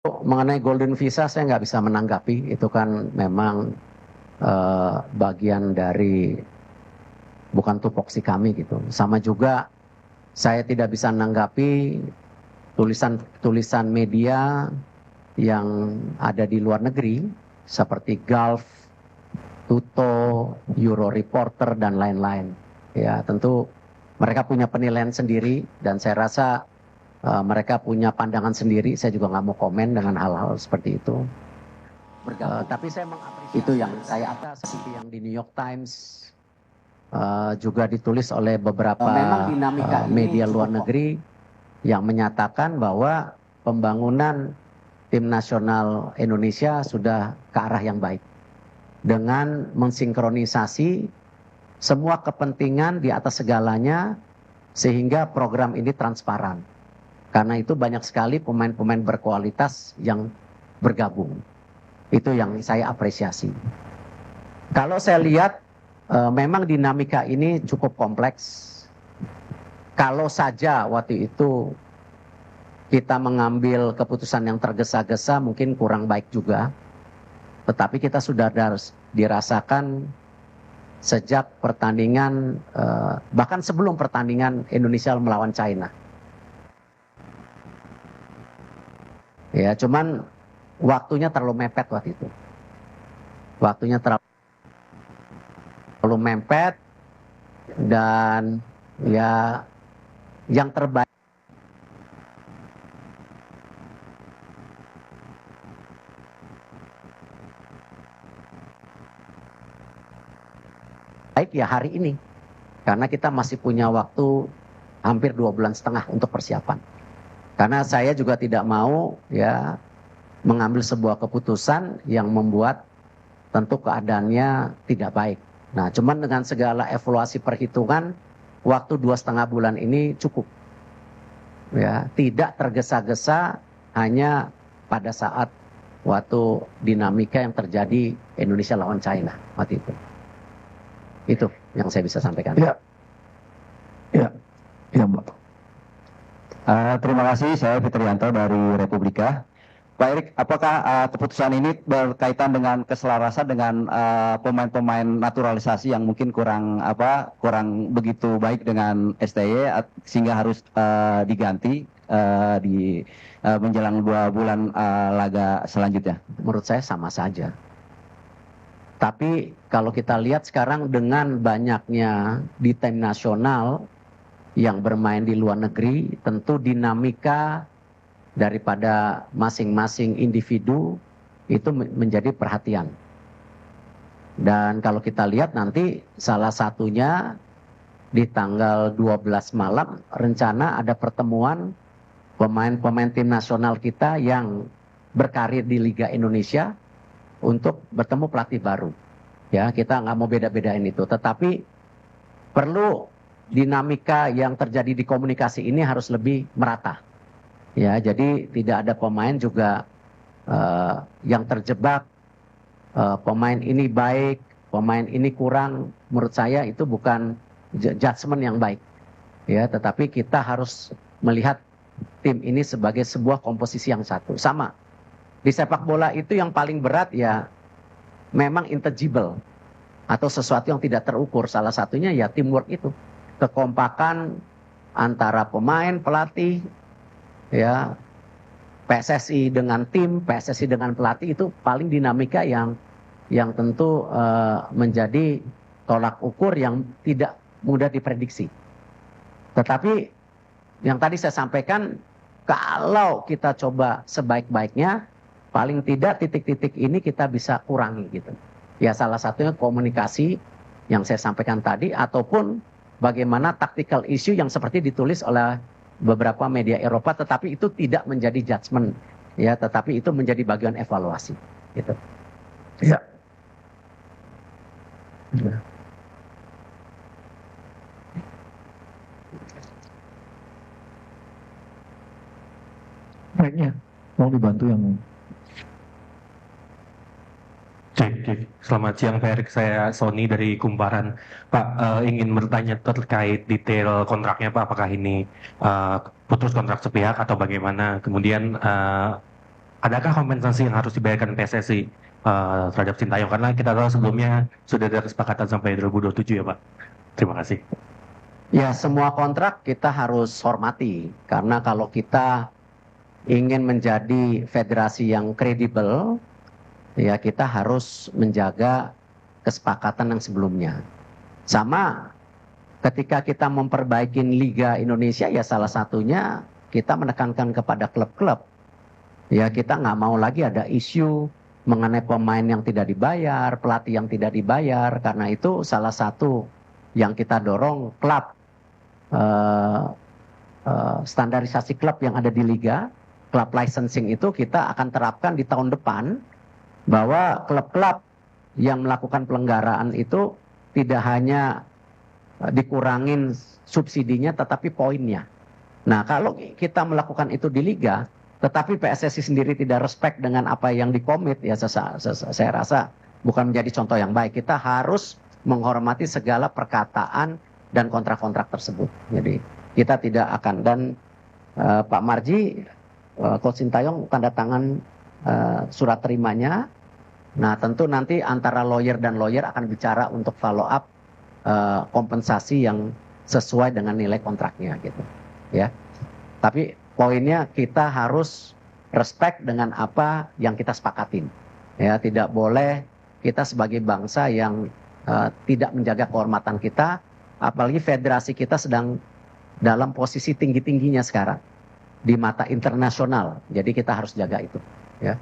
Mengenai Golden Visa saya nggak bisa menanggapi, itu kan memang bagian dari bukan tupoksi kami gitu. Sama juga saya tidak bisa menanggapi tulisan media yang ada di luar negeri seperti Gulf, Tuto, Euro Reporter dan lain-lain. Ya tentu mereka punya penilaian sendiri dan saya rasa mereka punya pandangan sendiri. Saya juga nggak mau komen dengan hal-hal seperti itu. Tapi saya mengapresiasi itu yang saya atas seperti yang di New York Times juga ditulis oleh beberapa media luar negeri yang menyatakan bahwa pembangunan tim nasional Indonesia sudah ke arah yang baik dengan mensinkronisasi semua kepentingan di atas segalanya sehingga program ini transparan. Karena itu banyak sekali pemain-pemain berkualitas yang bergabung. Itu yang saya apresiasi. Kalau saya lihat memang dinamika ini cukup kompleks. Kalau saja waktu itu kita mengambil keputusan yang tergesa-gesa mungkin kurang baik juga. Tetapi kita sudah dirasakan sejak pertandingan, bahkan sebelum pertandingan Indonesia melawan China. Ya, cuman waktunya terlalu mepet waktu itu. Waktunya terlalu mepet dan ya yang terbaik ya hari ini. Karena kita masih punya waktu hampir 2,5 bulan untuk persiapan. Karena saya juga tidak mau ya mengambil sebuah keputusan yang membuat tentu keadaannya tidak baik. Nah, cuman dengan segala evaluasi perhitungan, waktu 2,5 bulan ini cukup. Ya, tidak tergesa-gesa hanya pada saat waktu dinamika yang terjadi Indonesia lawan China waktu itu. Itu yang saya bisa sampaikan. Ya, Mbak. Terima kasih, saya Fitrianto dari Republika. Pak Erik, apakah keputusan ini berkaitan dengan keselarasan dengan pemain-pemain naturalisasi yang mungkin kurang begitu baik dengan STY sehingga harus diganti di menjelang 2 bulan laga selanjutnya? Menurut saya sama saja. Tapi kalau kita lihat sekarang dengan banyaknya di tim nasional yang bermain di luar negeri, tentu dinamika daripada masing-masing individu itu menjadi perhatian. Dan kalau kita lihat nanti salah satunya di tanggal 12 malam rencana ada pertemuan pemain-pemain tim nasional kita yang berkarir di Liga Indonesia untuk bertemu pelatih baru. Ya, kita nggak mau beda-bedain itu, tetapi perlu dinamika yang terjadi di komunikasi ini harus lebih merata. Ya, jadi tidak ada pemain juga yang terjebak pemain ini baik, pemain ini kurang. Menurut saya itu bukan judgement yang baik. Ya, tetapi kita harus melihat tim ini sebagai sebuah komposisi yang satu. Sama. Di sepak bola itu yang paling berat ya memang intangible atau sesuatu yang tidak terukur. Salah satunya ya teamwork itu. Kekompakan antara pemain, pelatih, ya PSSI dengan tim, PSSI dengan pelatih itu paling dinamika yang tentu menjadi tolak ukur yang tidak mudah diprediksi. Tetapi yang tadi saya sampaikan, kalau kita coba sebaik-baiknya, paling tidak titik-titik ini kita bisa kurangi gitu. Ya salah satunya komunikasi yang saya sampaikan tadi, ataupun bagaimana tactical issue yang seperti ditulis oleh beberapa media Eropa, tetapi itu tidak menjadi judgement, ya, tetapi itu menjadi bagian evaluasi, gitu. Ya. Baiknya, mau dibantu yang Cek. Selamat siang Pak Erik, saya Sony dari Kumparan. Pak, ingin bertanya terkait detail kontraknya Pak, apakah ini putus kontrak sepihak atau bagaimana? Kemudian adakah kompensasi yang harus dibayarkan PSSI terhadap Sintayong? Karena kita tahu sebelumnya sudah ada kesepakatan sampai 2027 ya Pak. Terima kasih. Ya, semua kontrak kita harus hormati. Karena kalau kita ingin menjadi federasi yang kredibel, ya kita harus menjaga kesepakatan yang sebelumnya. Sama ketika kita memperbaiki Liga Indonesia, ya salah satunya kita menekankan kepada klub-klub. Ya kita nggak mau lagi ada isu mengenai pemain yang tidak dibayar, pelatih yang tidak dibayar. Karena itu salah satu yang kita dorong klub, standarisasi klub yang ada di Liga, klub licensing itu kita akan terapkan di tahun depan, bahwa klub-klub yang melakukan pelanggaran itu tidak hanya dikurangin subsidinya tetapi poinnya. Nah, kalau kita melakukan itu di liga, tetapi PSSI sendiri tidak respect dengan apa yang dikomit, ya saya rasa bukan menjadi contoh yang baik. Kita harus menghormati segala perkataan dan kontrak-kontrak tersebut. Jadi kita tidak akan, dan Pak Marji, Coach Sintayong tanda tangan surat terimanya. Nah, tentu nanti antara lawyer dan lawyer akan bicara untuk follow up kompensasi yang sesuai dengan nilai kontraknya gitu. Ya. Tapi poinnya kita harus respect dengan apa yang kita sepakatin. Ya, tidak boleh kita sebagai bangsa yang tidak menjaga kehormatan kita, apalagi federasi kita sedang dalam posisi tinggi-tingginya sekarang di mata internasional. Jadi kita harus jaga itu, ya.